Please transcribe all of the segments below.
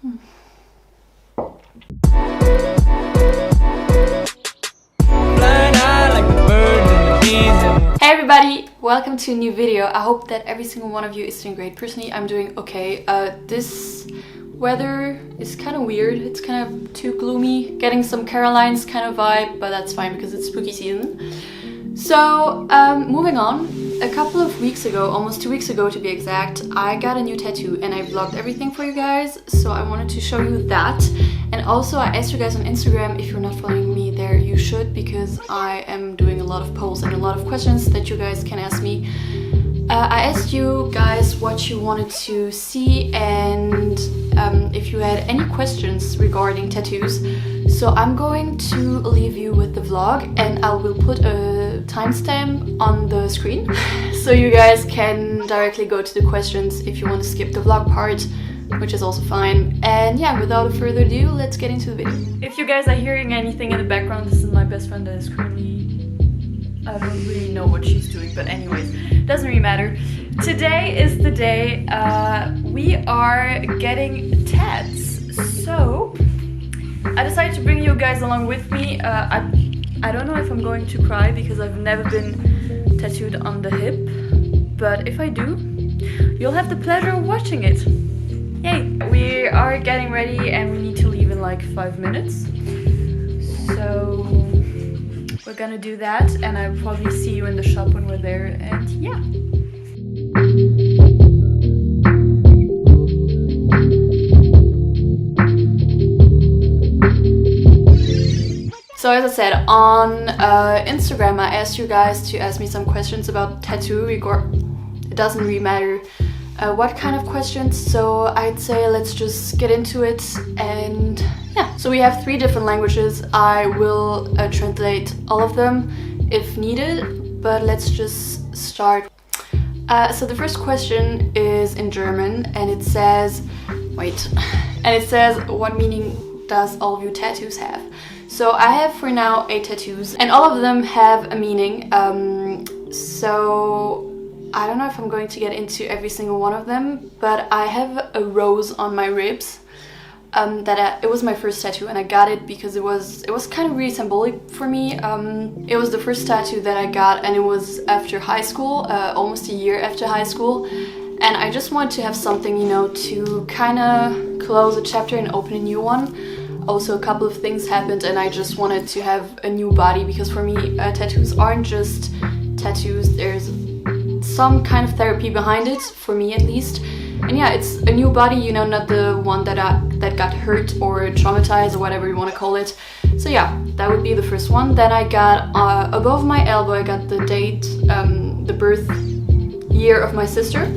Hey everybody, welcome to a new video. I hope that every single one of you is doing great. Personally, I'm doing okay. This weather is kind of weird. It's kind of too gloomy, getting some Caroline's kind of vibe, but that's fine because it's spooky season. So, moving on. A couple of weeks ago, almost 2 weeks ago to be exact, I got a new tattoo and I vlogged everything for you guys, so I wanted to show you that. And also I asked you guys on Instagram, if you're not following me there, you should, because I am doing a lot of polls and a lot of questions that you guys can ask me. I asked you guys what you wanted to see and if you had any questions regarding tattoos. So I'm going to leave you with the vlog and I will put a timestamp on the screen so you guys can directly go to the questions if you want to skip the vlog part, which is also fine. And yeah, without further ado, let's get into the video. If you guys are hearing anything in the background, this is my best friend that is currently... I don't really know what she's doing, but anyways, doesn't really matter. Today is the day we are getting tats. So I decided to bring you guys along with me. I don't know if I'm going to cry because I've never been tattooed on the hip, but if I do, you'll have the pleasure of watching it. Yay! We are getting ready and we need to leave in like 5 minutes. So we're gonna do that and I'll probably see you in the shop when we're there, and yeah. So as I said, on Instagram I asked you guys to ask me some questions about tattoo. It doesn't really matter what kind of questions, so I'd say let's just get into it. And yeah, so we have 3 different languages. I will translate all of them if needed, but let's just start. So the first question is in German and it says, what meaning does all of your tattoos have? So I have for now 8 tattoos and all of them have a meaning. So I don't know if I'm going to get into every single one of them, but I have a rose on my ribs. It was my first tattoo and I got it because it was kind of really symbolic for me. It was the first tattoo that I got and it was after high school, almost a year after high school. And I just wanted to have something, you know, to kind of close a chapter and open a new one. Also, a couple of things happened and I just wanted to have a new body because for me, tattoos aren't just tattoos. There's some kind of therapy behind it, for me at least. And yeah, it's a new body, you know, not the one that got hurt or traumatized or whatever you want to call it. So yeah, that would be the first one. Then I got above my elbow, I got the date, the birth year of my sister.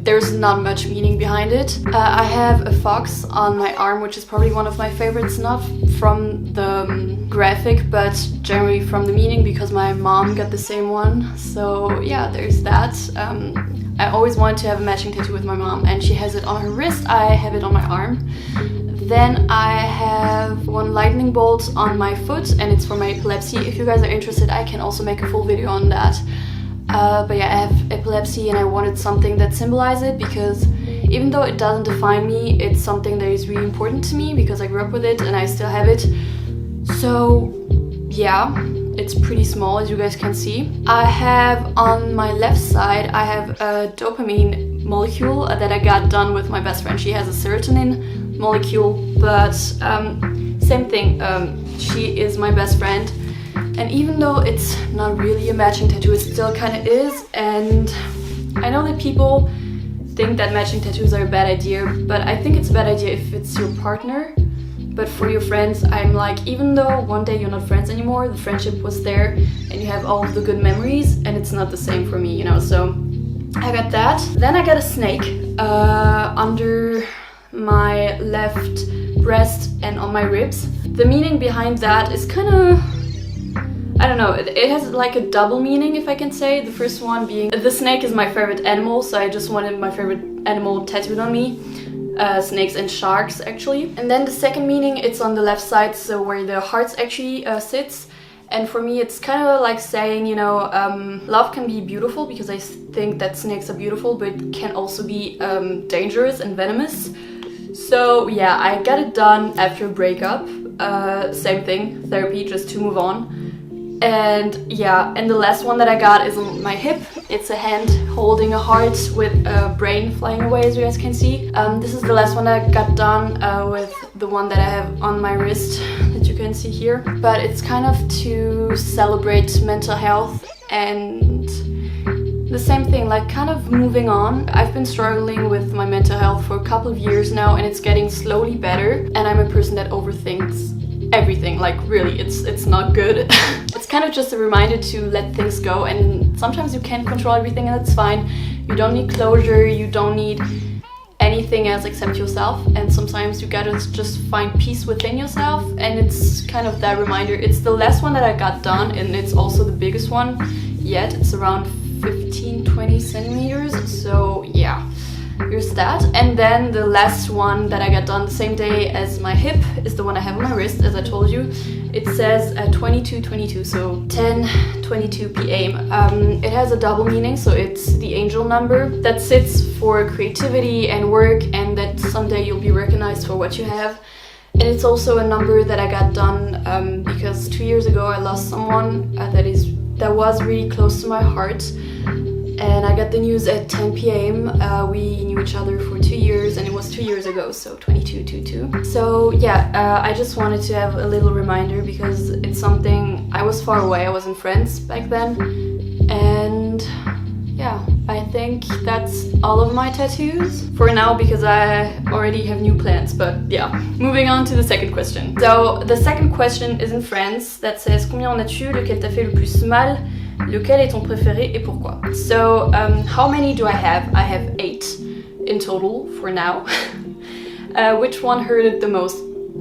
There's not much meaning behind it. I have a fox on my arm, which is probably one of my favorites, not from the graphic, but generally from the meaning, because my mom got the same one. So yeah, there's that. I always wanted to have a matching tattoo with my mom, and she has it on her wrist, I have it on my arm. Then I have one lightning bolt on my foot, and it's for my epilepsy. If you guys are interested, I can also make a full video on that. But yeah, I have epilepsy and I wanted something that symbolizes it, because even though it doesn't define me, it's something that is really important to me because I grew up with it and I still have it. So yeah, it's pretty small, as you guys can see. I have on my left side, I have a dopamine molecule that I got done with my best friend. She has a serotonin molecule, but same thing, she is my best friend. And even though it's not really a matching tattoo, it still kind of is. And I know that people think that matching tattoos are a bad idea, but I think it's a bad idea if it's your partner. But for your friends, I'm like, even though one day you're not friends anymore, the friendship was there and you have all of the good memories, and it's not the same for me, you know. So I got that. Then I got a snake under my left breast and on my ribs. The meaning behind that is kind of, I don't know, it has like a double meaning, if I can say. The first one being, the snake is my favorite animal, so I just wanted my favorite animal tattooed on me. Snakes and sharks, actually. And then the second meaning, it's on the left side, so where the heart actually sits. And for me, it's kind of like saying, you know, love can be beautiful, because I think that snakes are beautiful, but it can also be dangerous and venomous. So yeah, I got it done after a breakup. Same thing, therapy, just to move on. And yeah, and the last one that I got is on my hip. It's a hand holding a heart with a brain flying away, as you guys can see. This is the last one I got done with the one that I have on my wrist that you can see here. But it's kind of to celebrate mental health and the same thing, like kind of moving on. I've been struggling with my mental health for a couple of years now, and it's getting slowly better. And I'm a person that overthinks everything, like really, it's not good. It's kind of just a reminder to let things go, and sometimes you can't control everything, and that's fine. You don't need closure, you don't need anything else except yourself, and sometimes you gotta just find peace within yourself, and it's kind of that reminder. It's the last one that I got done, and it's also the biggest one yet. It's around 15-20 centimeters, so yeah, here's that. And then the last one that I got done the same day as my hip is the one I have on my wrist, as I told you. It says 2222, so 10:22 p.m. It has a double meaning, so it's the angel number that sits for creativity and work, and that someday you'll be recognized for what you have. And it's also a number that I got done because 2 years ago I lost someone that was really close to my heart. And I got the news at 10 p.m. We knew each other for 2 years, and it was 2 years ago, so 2222. So yeah, I just wanted to have a little reminder because it's something, I was far away, I wasn't friends back then. And yeah, I think that's all of my tattoos for now because I already have new plans, but yeah. Moving on to the second question. So the second question is in French that says combien en as-tu, lequel t'a fait le plus mal? Lequel est ton préféré et pourquoi? So, how many do I have? I have 8 in total for now. Which one hurted the most?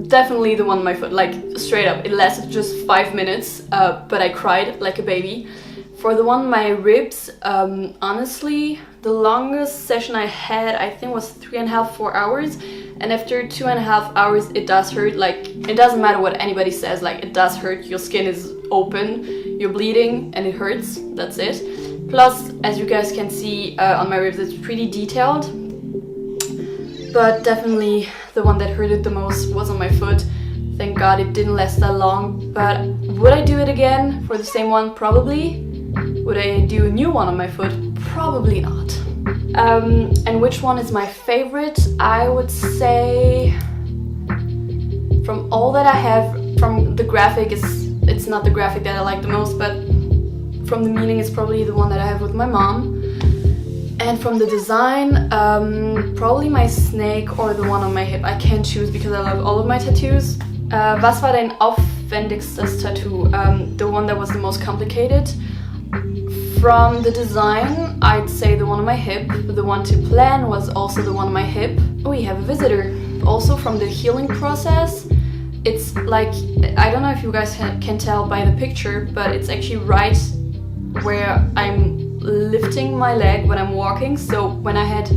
Definitely the one on my foot, like straight up. It lasted just 5 minutes, but I cried like a baby. For the one on my ribs, honestly, the longest session I had, I think, was 3.5, 4 hours. And after 2.5 hours, it does hurt. Like, it doesn't matter what anybody says, like, it does hurt. Your skin is open, you're bleeding, and it hurts. That's it. Plus, as you guys can see on my ribs, it's pretty detailed. But definitely the one that hurted the most was on my foot. Thank God it didn't last that long. But would I do it again for the same one? Probably. Would I do a new one on my foot? Probably not. And which one is my favorite? I would say from all that I have, from the graphic, it's not the graphic that I like the most, but from the meaning it's probably the one that I have with my mom. And from the design, probably my snake or the one on my hip. I can't choose because I love all of my tattoos. Was war dein aufwendigstes Tattoo? The one that was the most complicated. From the design, I'd say the one on my hip. The one to plan was also the one on my hip. We have a visitor. Also from the healing process, it's like, I don't know if you guys can tell by the picture, but it's actually right where I'm lifting my leg when I'm walking. So when I had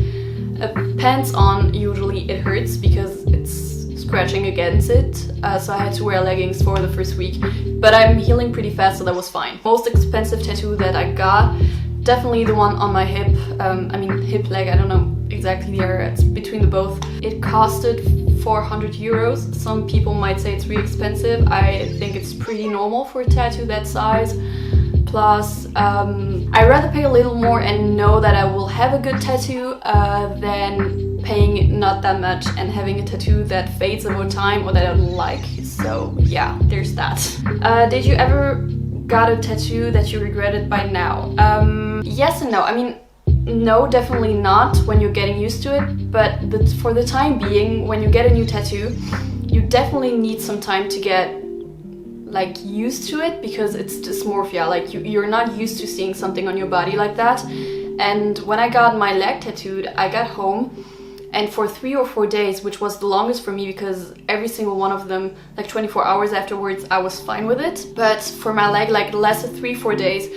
pants on, usually it hurts because it's scratching against it, so I had to wear leggings for the first week, but I'm healing pretty fast, so that was fine. Most expensive tattoo that I got, definitely the one on my hip, hip leg, I don't know exactly the area, it's between the both. It costed 400 euros. Some people might say it's really expensive. I think it's pretty normal for a tattoo that size. Plus, I'd rather pay a little more and know that I will have a good tattoo than paying not that much and having a tattoo that fades over time or that I don't like. So yeah, there's that. Did you ever got a tattoo that you regretted by now? Yes and no. I mean, no, definitely not when you're getting used to it, but for the time being, when you get a new tattoo, you definitely need some time to get like used to it because it's dysmorphia. Like you're not used to seeing something on your body like that. And when I got my leg tattooed, I got home, and for 3 or 4 days, which was the longest for me because every single one of them, like 24 hours afterwards, I was fine with it. But for my leg, like the last 3-4 days,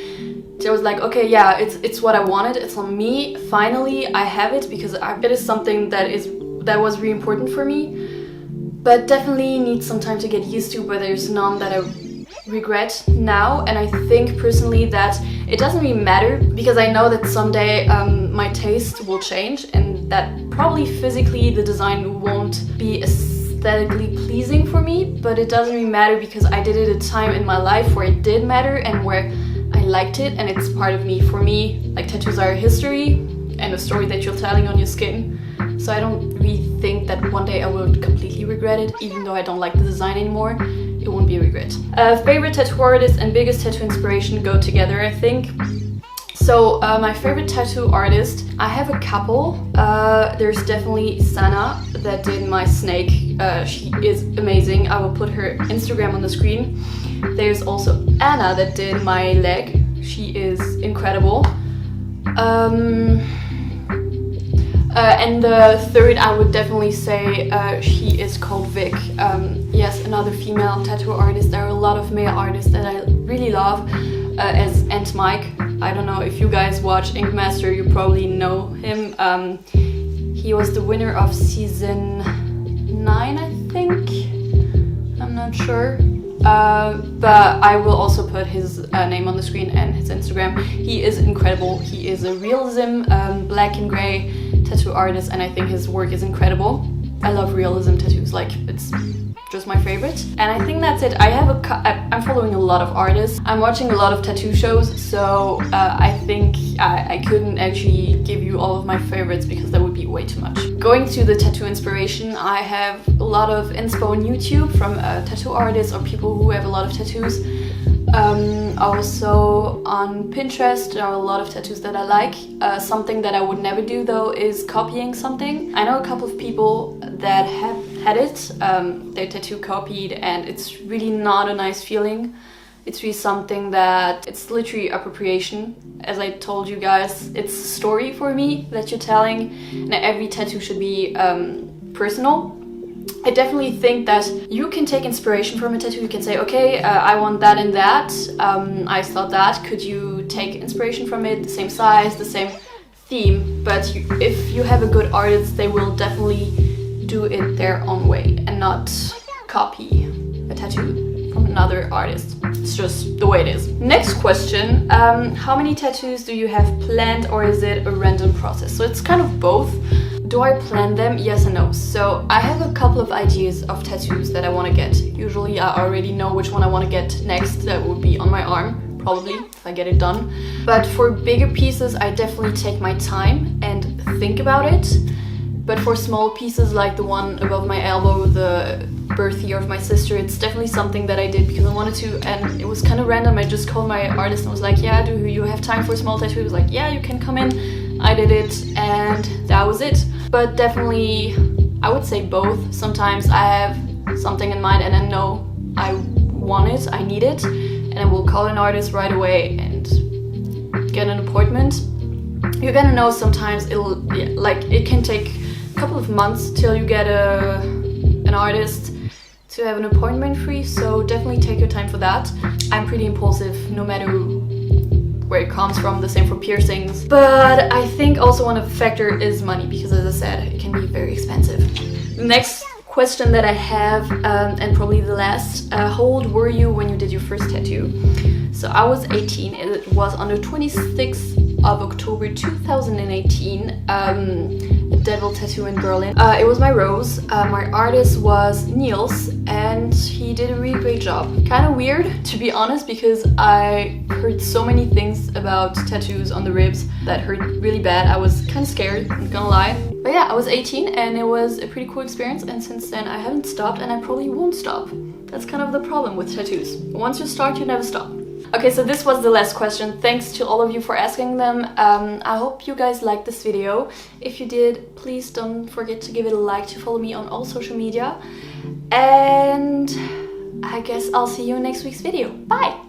I was like, okay, yeah, it's what I wanted. It's on me. Finally, I have it because it is something that was really important for me. But definitely need some time to get used to. But there's none that I regret now, and I think personally that it doesn't really matter, because I know that someday my taste will change and that probably physically the design won't be aesthetically pleasing for me, but it doesn't really matter because I did it at a time in my life where it did matter and where I liked it, and it's part of me. For me, like, tattoos are a history and a story that you're telling on your skin. So I don't really think that one day I will completely regret it, even though I don't like the design anymore. It won't be a regret. Favorite tattoo artist and biggest tattoo inspiration go together, I think. So my favorite tattoo artist, I have a couple. There's definitely Sana that did my snake. She is amazing. I will put her Instagram on the screen. There's also Anna that did my leg. She is incredible. And the third, I would definitely say she is called Vic. Yes, another female tattoo artist. There are a lot of male artists that I really love, as and Mike. I don't know if you guys watch Ink Master, you probably know him. He was the winner of season 9, I think. I'm not sure. But I will also put his name on the screen and his Instagram. He is incredible. He is a realism, black and gray tattoo artist, and I think his work is incredible. I love realism tattoos, like, it's just my favorite. And I think that's it. I'm following a lot of artists. I'm watching a lot of tattoo shows, so I think I couldn't actually give you all of my favorites because that would be way too much. Going to the tattoo inspiration, I have a lot of inspo on YouTube from tattoo artists or people who have a lot of tattoos. Also on Pinterest, there are a lot of tattoos that I like. Something that I would never do though is copying something. I know a couple of people that have had it, their tattoo copied, and it's really not a nice feeling. It's really something that, it's literally appropriation. As I told you guys, it's a story for me that you're telling, and every tattoo should be personal. I definitely think that you can take inspiration from a tattoo. You can say, okay, I want that and that. I thought that. Could you take inspiration from it? The same size, the same theme. But if you have a good artist, they will definitely do it their own way and not copy a tattoo from another artist. It's just the way it is. Next question. How many tattoos do you have planned, or is it a random process? So it's kind of both. Do I plan them? Yes and no. So I have a couple of ideas of tattoos that I want to get. Usually I already know which one I want to get next. That would be on my arm, probably, if I get it done. But for bigger pieces, I definitely take my time and think about it. But for small pieces like the one above my elbow, the birth year of my sister, it's definitely something that I did because I wanted to, and it was kind of random. I just called my artist and was like, yeah, do you have time for a small tattoo? He was like, yeah, you can come in. I did it, and that was it. But definitely, I would say both. Sometimes I have something in mind and I know I want it, I need it, and I will call an artist right away and get an appointment. You're gonna know sometimes it can take a couple of months till you get an artist to have an appointment free, so definitely take your time for that. I'm pretty impulsive no matter where it comes from, the same for piercings. But I think also one factor is money, because as I said, it can be very expensive. The next question that I have, and probably the last, how old were you when you did your first tattoo? So I was 18, and it was on the 26th of October 2018, a devil tattoo in Berlin. It was my rose. My artist was Niels, and he did a really great job. Kind of weird, to be honest, because I heard so many things about tattoos on the ribs that hurt really bad. I was kind of scared, I'm not gonna lie. But yeah, I was 18 and it was a pretty cool experience, and since then I haven't stopped, and I probably won't stop. That's kind of the problem with tattoos. Once you start, you never stop. Okay, so this was the last question. Thanks to all of you for asking them. I hope you guys liked this video. If you did, please don't forget to give it a like, to follow me on all social media. And I guess I'll see you in next week's video. Bye!